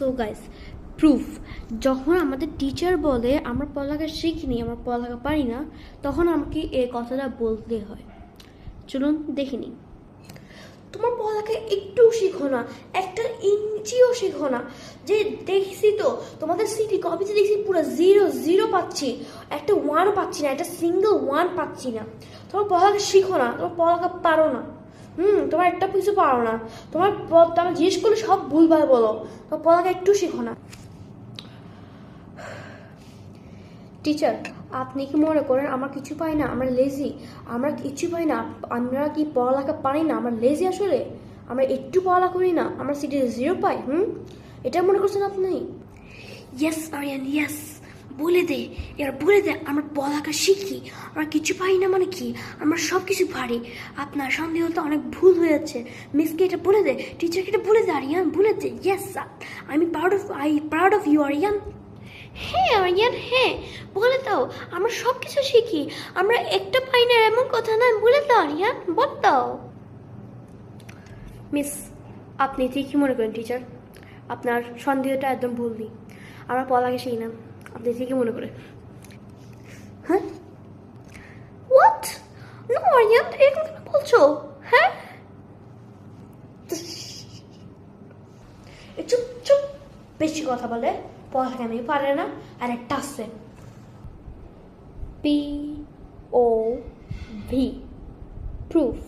So guys, proof. যখন আমাদের teacher বলে আমরা পড়ালেখা শিখিনি, আমরা পড়ালেখা পারি না, তখন আমাকে এই কথাটা বলতে হয়। চলুন দেখিনি। তোমার পড়ালেখা একটু শিখো না, একটা ইঞ্চিও শিখো না। যে দেখছি তো তোমাদের সিটি কপিতে দেখছি পুরো 0 পাচ্ছি, একটা 1 পাচ্ছি না, একটা সিঙ্গেল 1 পাচ্ছি না। তোমার পড়ালেখা শিখো না, তোমার পড়ালেখা পারো না। তোমার একটা কিছু পারো না। তোমার জিজ্ঞেস করলে সব ভুলভাল বলো। তোমার পড়ালেখা একটু শিখো না। টিচার, আপনি কি মনে করেন আমরা কিছু পাই না, আমরা লেজি? আমরা কিছু পাই না, আমরা কি পড়ালেখা পারি না, আমরা লেজি? আসলে আমরা একটু পড়ালেখা করি না, আমরা সিটি 0 পাই। এটা মনে করছেন আপনি? Yes Aryan, yes. বলে দে, এবার বলে দে আমরা পড়ালেখা শিখি, আমরা কিছু পাই না মানে কি? আমরা সব কিছু পারি। আপনার সন্দেহ তো অনেক ভুল হয়েছে। মিসকে এটা বলে দে, টিচারকে এটা বলে দে আরিয়ান, বলে দে। Yes, proud of you Aryan. হ্যাঁ আরিয়ান, হ্যাঁ বলে দাও, আমরা সব কিছু শিখি, আমরা একটা পাই না এমন কথা নয়। বলে দাও আরিয়ান, বল দাও। মিস, আপনি ঠিকই মনে করেন টিচার, আপনার সন্দেহটা একদম ভুল নেই। আমরা পড়ালেখা শিখি না, আপনি ঠিকই মনে করেন। হ্যাঁ, হোয়াট? নো আরিয়ান, এরকম কেন বলছো? হ্যাঁ, চুপ চুপ, বেশি কথা বলে পড়ালেখা নেই, পারে না। আর একটা আছে, POV, প্রুফ।